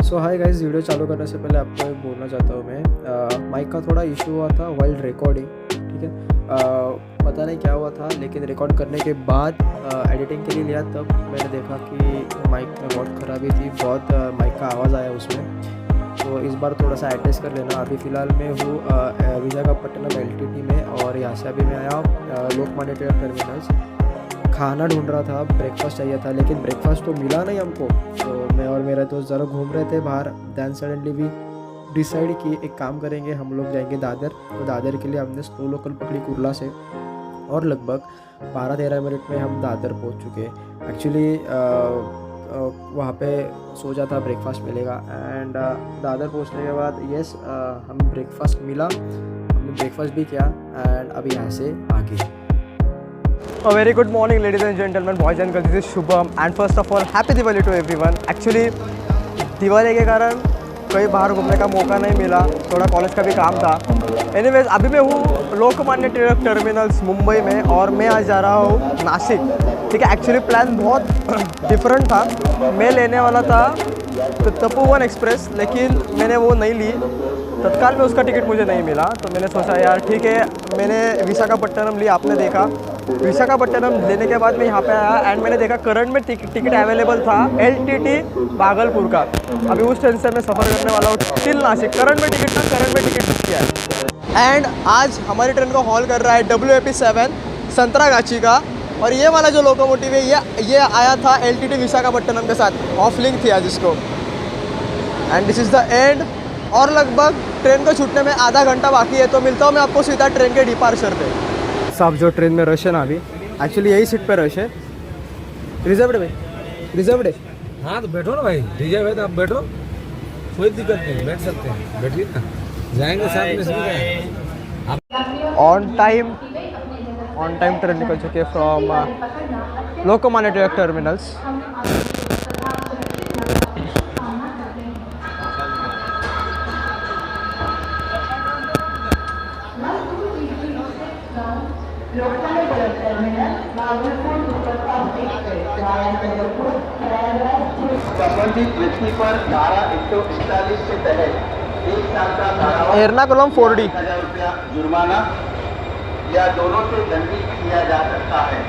So hi guys, video चालू करने से पहले आपको एक बोलना चाहता हूँ मैं। माइक का थोड़ा इशू हुआ था वाइल्ड रिकॉर्डिंग, ठीक है। पता नहीं क्या हुआ था, लेकिन रिकॉर्ड करने के बाद एडिटिंग के लिए लिया तब मैंने देखा कि माइक में बहुत ख़राबी थी, बहुत माइक का आवाज़ आया उसमें। तो इस बार थोड़ा सा एडजस्ट कर लेना। अभी फ़िलहाल मैं हूँ विशाखापट्टनम एलटीटी में, और यहाँ से अभी मैं आया लोकमान्य तिलक टर्मिनल्स। खाना ढूंढ रहा था, ब्रेकफास्ट चाहिए था, लेकिन ब्रेकफास्ट तो मिला नहीं हमको। तो मैं और मेरा दोस्त ज़रा घूम रहे थे बाहर, दैन सडनली भी डिसाइड कि एक काम करेंगे, हम लोग जाएंगे दादर। तो दादर के लिए हमने स्लो लोकल पकड़ी कुर्ला से, और लगभग 12-13 मिनट में हम दादर पहुंच चुके। एक्चुअली वहाँ पे सोचा था ब्रेकफास्ट मिलेगा, एंड दादर पहुंचने के बाद हम ब्रेकफास्ट मिला, हमने ब्रेकफास्ट भी किया, एंड अभी यहाँ से आगे। A very good morning, ladies and gentlemen, boys and girls. This is Shubham, and first of all, happy Diwali to everyone. Actually, Diwali के कारण कहीं बाहर घूमने का मौका नहीं मिला, थोड़ा कॉलेज का भी काम था। एनीवेज, अभी मैं हूँ लोकमान्य तिलक टर्मिनल्स मुंबई में, और मैं आज जा रहा हूँ नासिक। ठीक है, एक्चुअली प्लान बहुत डिफरेंट था। मैं लेने वाला था तो तपोवन एक्सप्रेस, लेकिन मैंने वो नहीं ली। तत्काल में उसका टिकट मुझे नहीं मिला, तो मैंने सोचा यार ठीक है, मैंने विशाखापट्टनम लिया। आपने देखा विशाखापट्टनम लेने के बाद मैं यहाँ पे आया, एंड मैंने देखा करंट में टिकट अवेलेबल था एलटीटी भागलपुर का। अभी उस ट्रेन से मैं सफ़र करने वाला हूँ टिल नासिक। करंट में टिकट बुक किया है, एंड आज हमारी ट्रेन को हॉल कर रहा है WAP7 संतरागाछी का। और ये वाला जो लोकोमोटिव है ये आया था एलटीटी विशाखापट्टनम के साथ, ऑफ लिंक थी आज इसको। End this is the end, और लगभग ट्रेन को छूटने में आधा घंटा बाकी है। तो मिलता हूँ मैं आपको सीधा ट्रेन के डिपार्चर पे। साहब, जो ट्रेन में रश है ना अभी, एक्चुअली यही सीट पे रश है। रिजर्व्ड है भाई, रिजर्व्ड है। हाँ तो बैठो ना भाई, रिजर्व है तो आप बैठो, कोई दिक्कत नहीं, बैठ सकते हैं, बैठिए ना, जाएंगे साथ में सभी। ऑन टाइम ट्रेन निकल चुके फ्रॉम लोकमान्य तिलक टर्मिनल्स। संबंधित व्यक्ति पर धारा 141 के तहत 1 साल का कारावास, एर्नाकुलम 4D 1000 रुपया जुर्माना या दोनों से दंडित किया जा सकता है,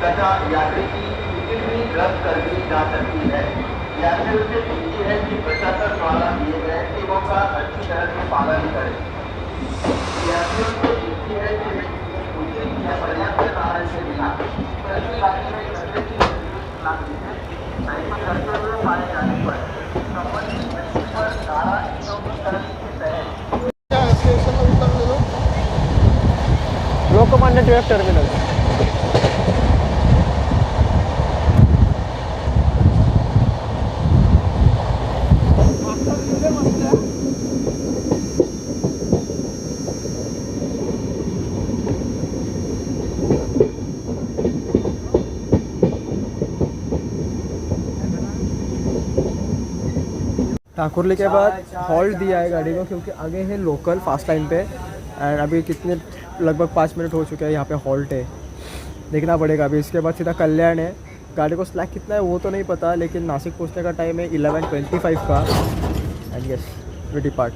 तथा यात्री की टिकट भी रद्द कर दी जा सकती है। यात्रियों से विनती है कि प्रशासन द्वारा दिए गए नियमों का अच्छी तरह से पालन करें। यात्रियों से विनती है कि उचित या पर्याप्त कारण से बिना सभी राज्य में करने की करते हुए पाए जाने पर संबंधित व्यक्ति पर धारा 141 के तहत लोकमान्य तिलक टर्मिनल। ठाकुरली के बाद हॉल्ट दिया है गाड़ी को, क्योंकि आगे है लोकल फास्ट लाइन पे, एंड अभी कितने लगभग 5 मिनट हो चुके हैं, यहाँ पे हॉल्ट है, देखना पड़ेगा। अभी इसके बाद सीधा कल्याण है। गाड़ी को स्लैक कितना है वो तो नहीं पता, लेकिन नासिक पहुँचने का टाइम है 11:25 का, एंड यस वी डिपार्ट।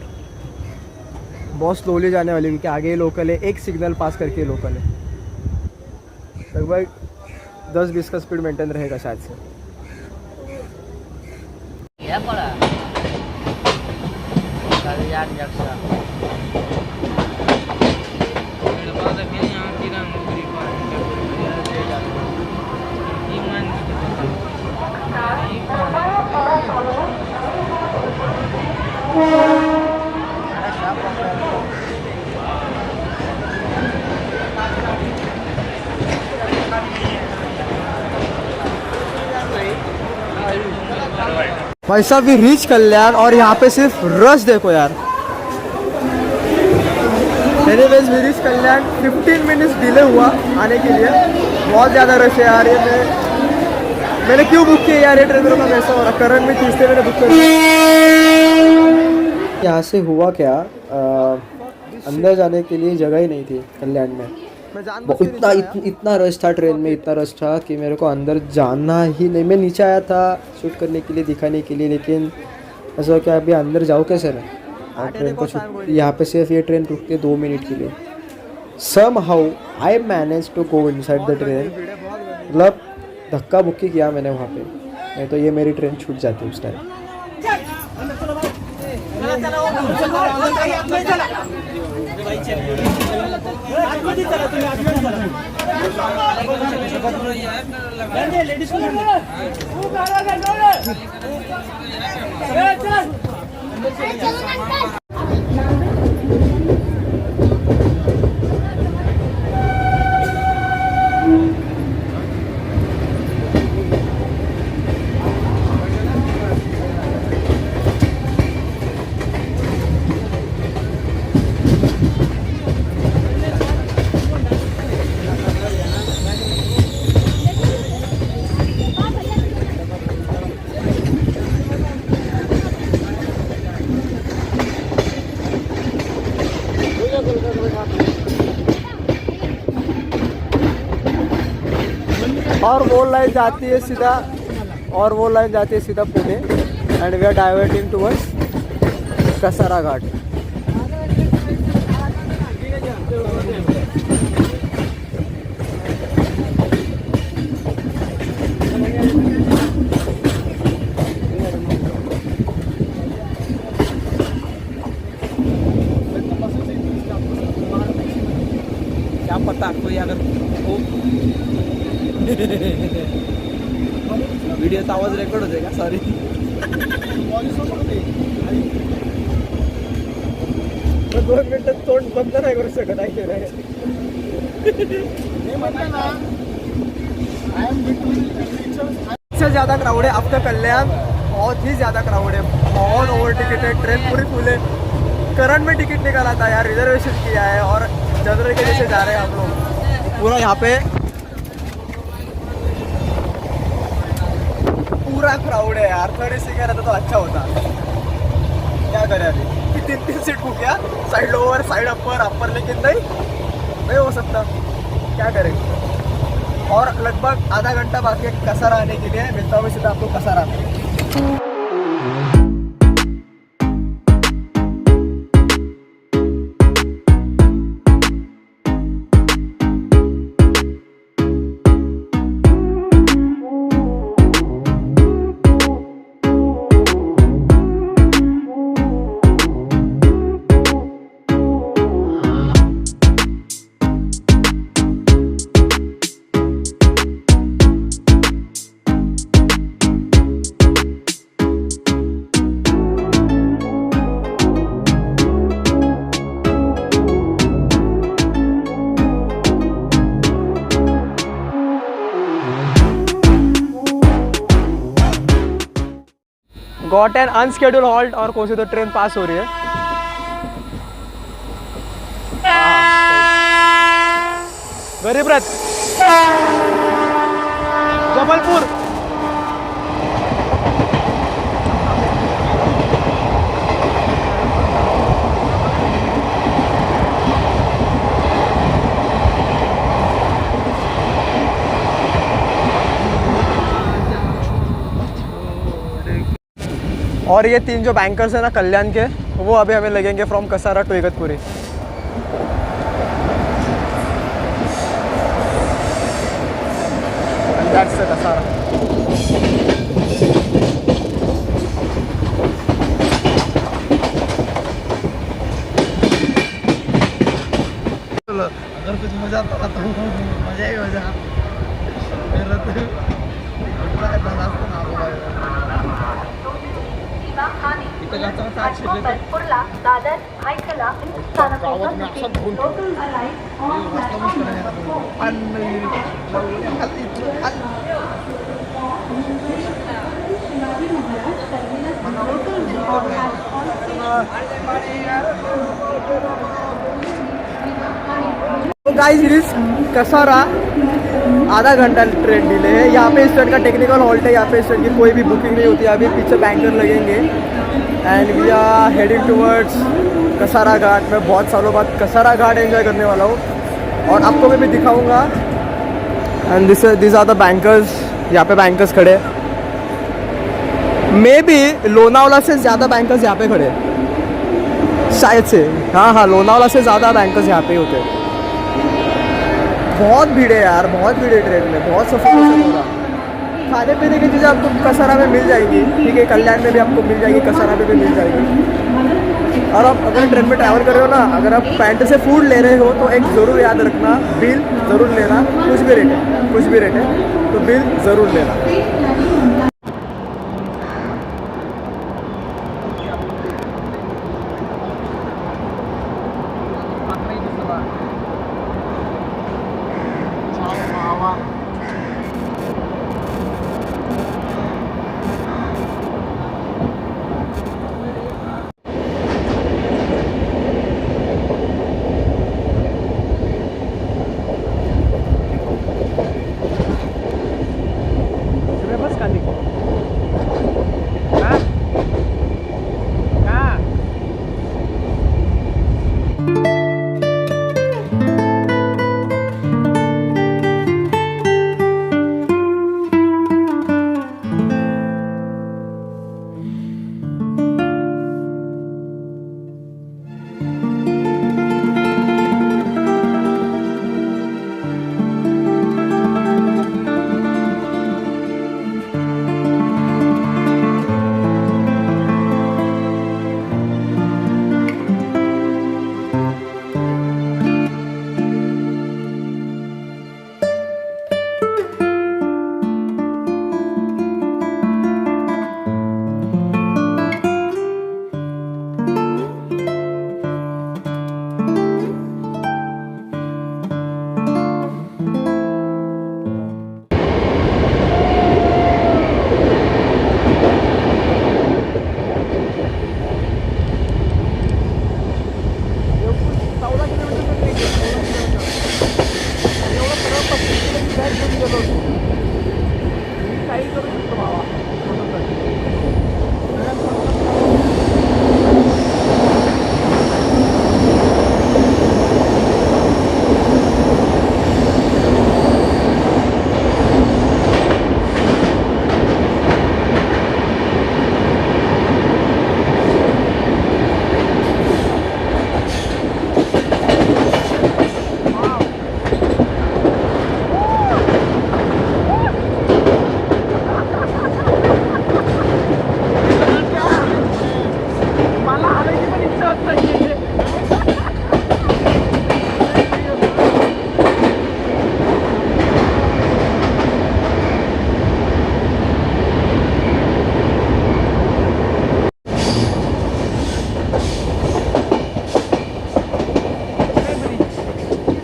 बहुत स्लोली जाने वाली, क्योंकि आगे ही लोकल है, एक सिग्नल पास करके लोकल है। लगभग 10-20 का स्पीड मेंटेन रहेगा शायद से। भाई साहब, भी रीच कल्याण, और यहाँ पे सिर्फ रश देखो यार। Anyways, we reach Kalyan. 15 minutes delay हुआ आने के लिए, बहुत ज़्यादा रश है यार। ये मैंने क्यों बुक किया यार, ये ट्रेनरों का कैसा हो रहा। करंट में खींचते मैंने बुक कर यहाँ से हुआ क्या, अंदर जाने के लिए जगह ही नहीं थी कल्याण में। इतना रश था ट्रेन में, इतना रश था कि मेरे को अंदर जाना ही नहीं। मैं नीचे आया था शूट करने के लिए, दिखाने के लिए, लेकिन ऐसा क्या अभी अंदर जाओ कैसे मैं, और ट्रेन को यहाँ पे सिर्फ ये ट्रेन रुकती है 2 मिनट के लिए. Somehow I managed to go inside the train. मतलब धक्का बुक्की किया मैंने वहाँ पे, नहीं तो ये मेरी ट्रेन छूट जाती उस टाइम. और वो लाइन जाती है सीधा, और वो लाइन जाती है सीधा Pune, and we are diverting towards Kasara Ghat. क्या पता कोई अगर हो व्हिडिओचा आवाज रेकॉर्ड होते का, सॉरी. मैं 2 मिनट तोंड बंद नाही करू शकत आहे. सबसे ज़्यादा क्राउड है आपका कल्याण, बहुत ही ज़्यादा क्राउड है, बहुत ओवर टिकट है, ट्रेन पूरी फुल है. करंट में टिकट निकाला था यार, रिजर्वेशन किया है और जनरल के जैसे जा रहे हैं हम लोग. पूरा यहाँ पे पूरा क्राउड है यार. 30 सीट रहता तो अच्छा होता. क्या करें अभी, 3 सीट बुक किया, साइड लोअर साइड अपर, लेकिन नहीं हो सकता. क्या करें. और लगभग आधा घंटा बाकी है कसारा आने के लिए. मिलता हूँ सीधा आपको कसारा में. गॉट एन अनस्केड्यूल हॉल्ट, और कौन सी तो ट्रेन पास हो रही है. गरीब रथ जबलपुर. और ये 3 जो बैंकर्स हैं ना कल्याण के, वो अभी हमें लगेंगे from Kasara to Igatpuri. That's the Kasara. अगर कुछ मजा आता तो मजा ही मजा. मेरा कुर्ला दादर भाईखला तो गाइस इट इज कसारा. आधा घंटा ट्रेन डिले है. यहाँ पे इस ट्रेन का टेक्निकल हॉल्ट है. यहाँ पे इस ट्रेन की कोई भी बुकिंग नहीं होती है. अभी पीछे बैंकर लगेंगे and we are heading towards Kasara Ghat. मैं बहुत सालों बाद कसारा घाट एंजॉय करने वाला हूँ और आपको मैं भी दिखाऊंगा. And this are the bankers. यहाँ पे बैंकर्स खड़े हैं. मे बी लोनावला से ज़्यादा बैंकर्स यहाँ पे खड़े हैं शायद से। हाँ हाँ, लोनावला से ज़्यादा बैंकर्स यहाँ पे ही होते हैं। बहुत भीड़ है यार, बहुत भीड़ है ट्रेन में, बहुत सफोकेशन हो रहा। खाने पीने की चीज़ें आपको कसारा में मिल जाएगी, ठीक है, कल्याण में भी आपको मिल जाएगी, कसारा में भी मिल जाएगी। और आप अगर ट्रेन में ट्रैवल कर रहे हो ना, अगर आप पैंट से फूड ले रहे हो तो एक ज़रूर याद रखना, बिल ज़रूर लेना। कुछ भी रेट है, कुछ भी रेट है तो बिल ज़रूर लेना।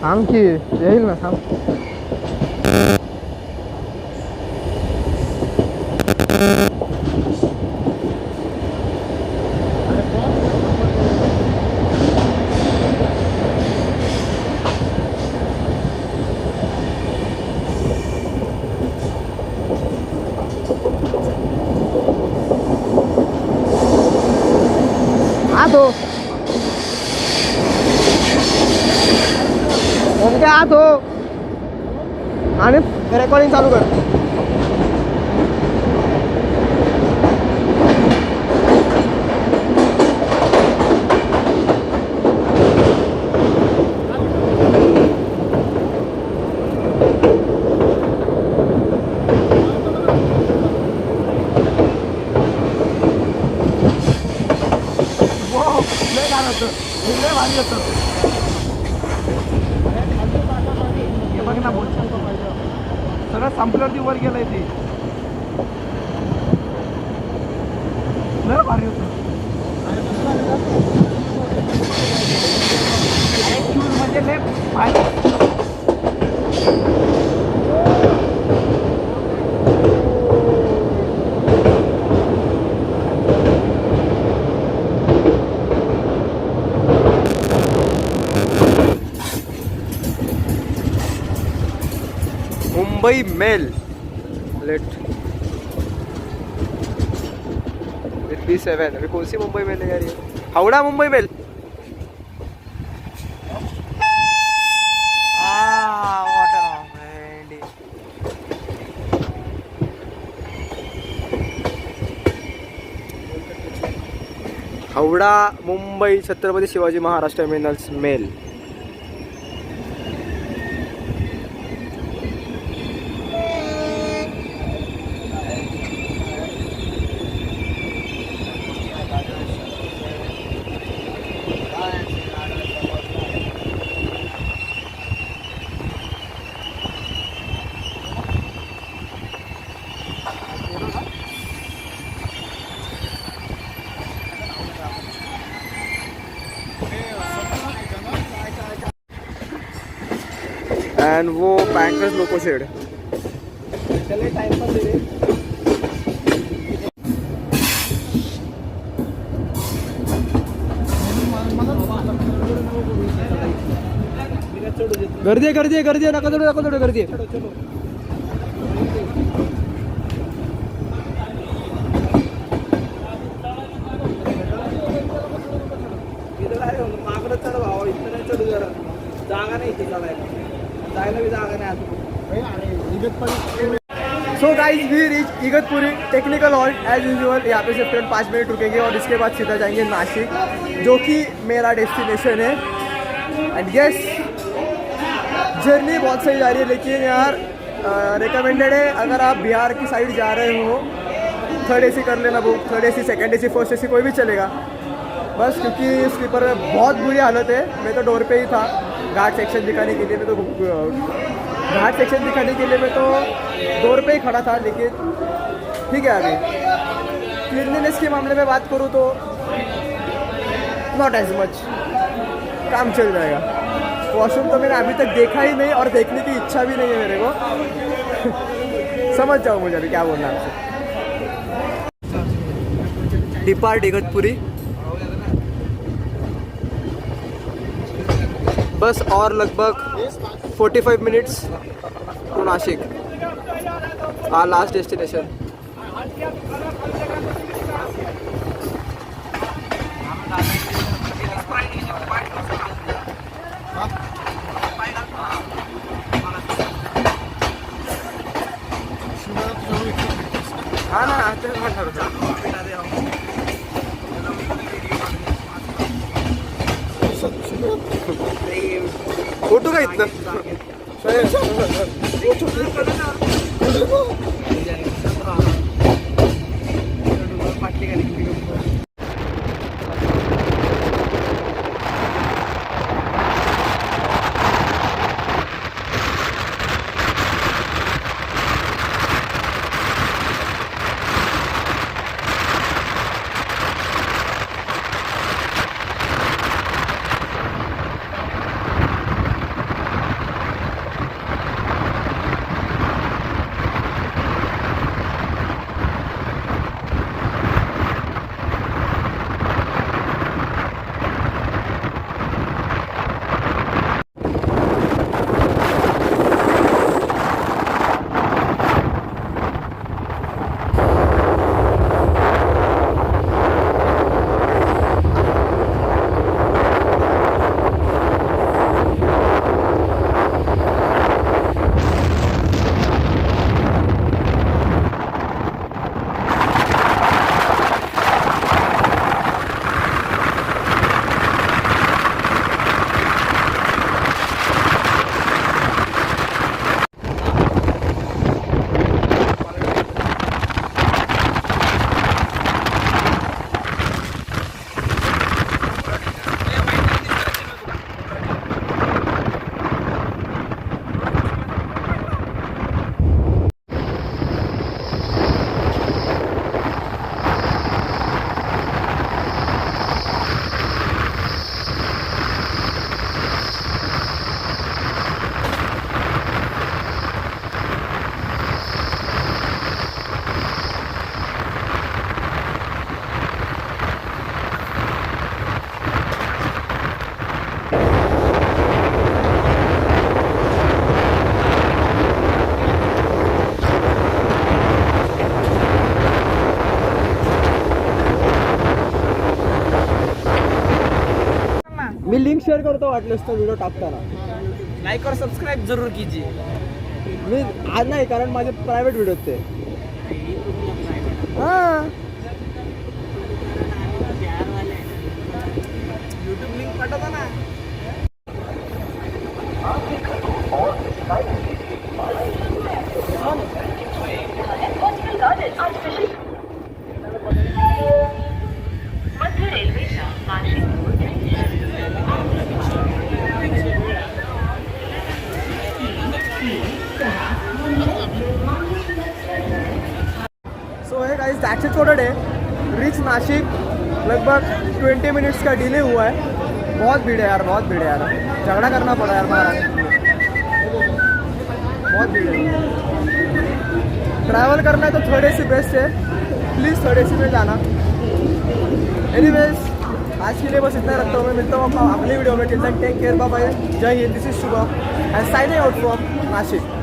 थांब की येईल ना, थांब. आतो ओमके आतो आणि रेकॉर्डिंग चालू कर. बघ ना, बोल सगळं संपल्यावरती वर गेलंय ते. लय भारी होतं. म्हणजे लय भारी. Mumbai mail late B7. अभी कौन सी मुंबई मेल है यार ये? Howrah Mumbai mail. Howrah Mumbai Chhatrapati Shivaji Maharaj terminals mail. And वो बैंकर्स लोको शेड. चले टाइम पर दे रहे. गर्दी आहे नका थोडं गर्दी आहे. मागणं चढ भावा, इथं नाही चढू जरा, जागा नाही इथे चढायला, जायला भी जागा नहीं आती. So guys we reach Igatpuri technical halt as usual. यहाँ पे सिर्फ 5 मिनट रुकेंगे और इसके बाद सीधा जाएंगे नासिक, जो कि मेरा डेस्टिनेशन है. एंड यस, जर्नी बहुत सही जा रही है, लेकिन यार रिकमेंडेड है अगर आप बिहार की साइड जा रहे हो, 3rd AC कर लेना book. 3rd AC, 2nd AC, 1st AC कोई भी चलेगा बस, क्योंकि स्लीपर में बहुत बुरी हालत है. मैं तो डोर पे ही था घाट सेक्शन दिखाने के लिए. मैं तो डोर पे ही खड़ा था. लेकिन ठीक है, अभी क्लीनलीनेस के मामले में बात करूँ तो नॉट एज मच, काम चल जाएगा. वॉशरूम तो मैंने अभी तक देखा ही नहीं और देखने की इच्छा भी नहीं है मेरे को. समझ जाओ मुझे अभी क्या बोलना आपसे. डिपार्ट इगतपुरी, बस और लगभग 45 minutes to Nasik, our last destination. हाँ ना, आते फोटो का इतना मी लिंक शेअर करतो वाटलंच तो व्हिडिओ टाकताना. लाइक और सब्सक्राइब जरूर कीजिए. मी आज नाही, कारण माझे प्रायव्हेट व्हिडिओ ते. हां मध्य रेल्वेच्या नाशिक सो है guys that's it for today rich Nashik लगभग 20 मिनट्स का डिले हुआ है बहुत भीड़ है यार बहुत भीड़ है यार झगड़ा करना पड़ा यार महाराज बहुत भीड़ है ट्रैवल करना है तो थर्ड एसी बेस्ट है प्लीज़ थर्ड एसी में जाना एनीवेज आज के लिए बस इतना रखता हूँ मैं मिलता हूँ अगले वीडियो में टेक केयर बाय बाय जय हिंद this is Shubham and signing out from Nashik